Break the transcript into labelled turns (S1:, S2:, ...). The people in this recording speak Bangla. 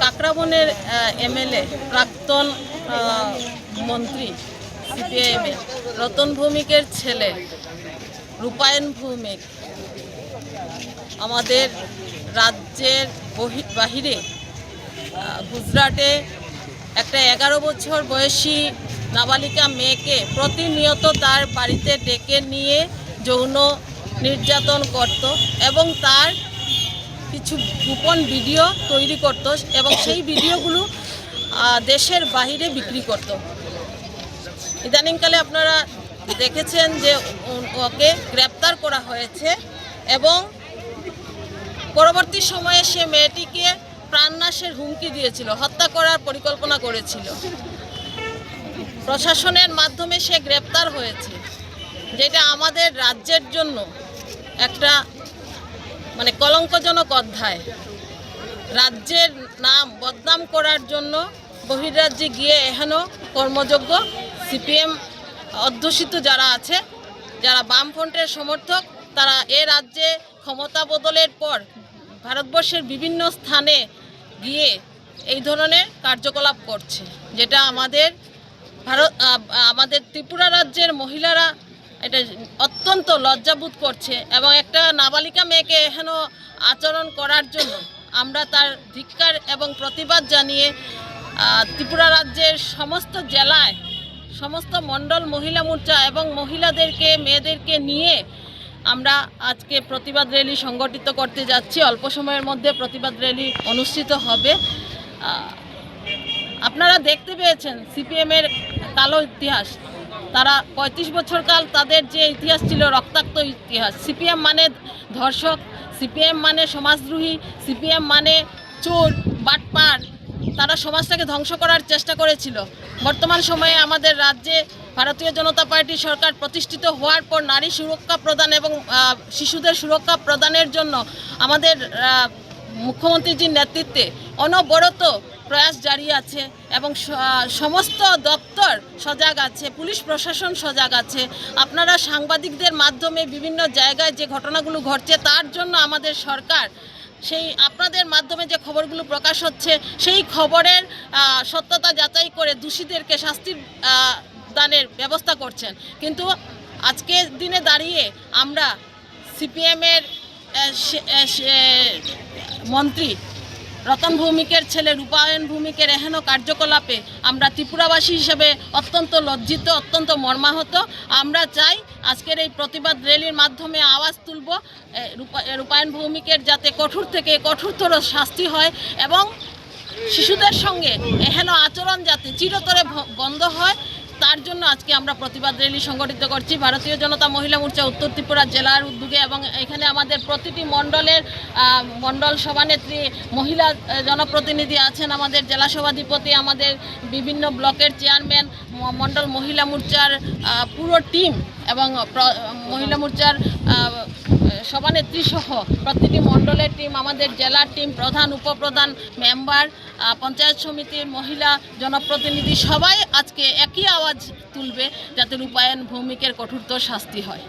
S1: কাকরাবনের এমএলএ প্রাক্তন মন্ত্রী সিপিআইএমের রতন ভৌমিকের ছেলে রূপায়ণ ভৌমিক আমাদের রাজ্যের বাহিরে গুজরাটে একটা 11 বছর বয়সী নাবালিকা মেয়েকে প্রতিনিয়ত তার বাড়িতে ডেকে নিয়ে যৌন নির্যাতন করত এবং তার কিছু গোপন ভিডিও তৈরি করত এবং সেই ভিডিওগুলো দেশের বাইরে বিক্রি করত। ইদানিংকালে আপনারা দেখেছেন যে ওকে গ্রেপ্তার করা হয়েছে এবং পরবর্তী সময়ে সে মেয়েটিকে প্রাণনাশের হুমকি দিয়েছিল, হত্যা করার পরিকল্পনা করেছিল। প্রশাসনের মাধ্যমে সে গ্রেপ্তার হয়েছে, যেটা আমাদের রাজ্যের জন্য একটা কলঙ্কজনক অধ্যায়। রাজ্যের নাম বদনাম করার জন্য বহির্রাজ্যে গিয়ে এখনও কর্মযোগ্য সিপিএম অধ্যুষিত যারা আছে, যারা বামফ্রন্টের সমর্থক, তারা এ রাজ্যে ক্ষমতা বদলের পর ভারতবর্ষের বিভিন্ন স্থানে গিয়ে এই ধরনের কার্যকলাপ করছে, যেটা আমাদের ত্রিপুরা রাজ্যের মহিলারা এটা অত্যন্ত লজ্জাবোধ করছে এবং একটা নাবালিকা মেয়েকে এখনও আচরণ করার জন্য আমরা তার ধিক্কার এবং প্রতিবাদ জানিয়ে ত্রিপুরা রাজ্যের সমস্ত জেলায় সমস্ত মণ্ডল মহিলা মোর্চা এবং মহিলাদেরকে মেয়েদেরকে নিয়ে আমরা আজকে প্রতিবাদ র্যালি সংগঠিত করতে যাচ্ছি। অল্প সময়ের মধ্যে প্রতিবাদ র্যালি অনুষ্ঠিত হবে। আপনারা দেখতে পেয়েছেন সিপিএমের কালো ইতিহাস। তারা 35 বছর কাল তাদের যে ইতিহাস ছিল রক্তাক্ত ইতিহাস। সিপিএম মানে ধর্ষক, সিপিএম মানে সমাজদ্রোহী, সিপিএম মানে চোর বাটপার। তারা সমাজটাকে ধ্বংস করার চেষ্টা করেছিল। বর্তমান সময়ে আমাদের রাজ্যে ভারতীয় জনতা পার্টি সরকার প্রতিষ্ঠিত হওয়ার পর নারী সুরক্ষা প্রদান এবং শিশুদের সুরক্ষা প্রদানের জন্য আমাদের মুখ্যমন্ত্রীজির নেতৃত্বে অনবরত প্রয়াস জারি আছে এবং সমস্ত দপ্তর সজাগ আছে, পুলিশ প্রশাসন সজাগ আছে। আপনারা সাংবাদিকদের মাধ্যমে বিভিন্ন জায়গায় যে ঘটনাগুলো ঘটছে তার জন্য আমাদের সরকার সেই আপনাদের মাধ্যমে যে খবরগুলো প্রকাশ হচ্ছে সেই খবরের সত্যতা যাচাই করে দোষীদেরকে শাস্তির দানের ব্যবস্থা করছেন। কিন্তু আজকের দিনে দাঁড়িয়ে আমরা সিপিএমের মন্ত্রী রতন ভৌমিকের ছেলে রূপায়ণ ভৌমিকের এহেন কার্যকলাপে আমরা ত্রিপুরাবাসী হিসেবে অত্যন্ত লজ্জিত, অত্যন্ত মর্মাহত। আমরা চাই আজকের এই প্রতিবাদ র্যালির মাধ্যমে আওয়াজ তুলব রূপায়ণ ভৌমিকের যাতে কঠোর থেকে কঠোরতর শাস্তি হয় এবং শিশুদের সঙ্গে এহেন আচরণ যাতে চিরতরে বন্ধ হয়, তার জন্য আজকে আমরা প্রতিবাদ র্যালি সংগঠিত করছি ভারতীয় জনতা মহিলা মোর্চা উত্তর ত্রিপুরা জেলার উদ্যোগে। এবং এখানে আমাদের প্রতিটি মণ্ডল সভানেত্রী মহিলা জনপ্রতিনিধি আছেন, আমাদের জেলা সভাধিপতি, আমাদের বিভিন্ন ব্লকের চেয়ারম্যান, মণ্ডল মহিলা মোর্চার পুরো টিম এবং মহিলা মোর্চার সভানেত্রী সহ প্রতিটি মণ্ডলের টিম, আমাদের জেলার টিম, প্রধান উপপ্রধান মেম্বার, পঞ্চায়েত সমিতির মহিলা জনপ্রতিনিধি সবাই আজকে একই আওয়াজ তুলবে যাতে রূপায়ণ ভৌমিকের কঠোরতর শাস্তি হয়।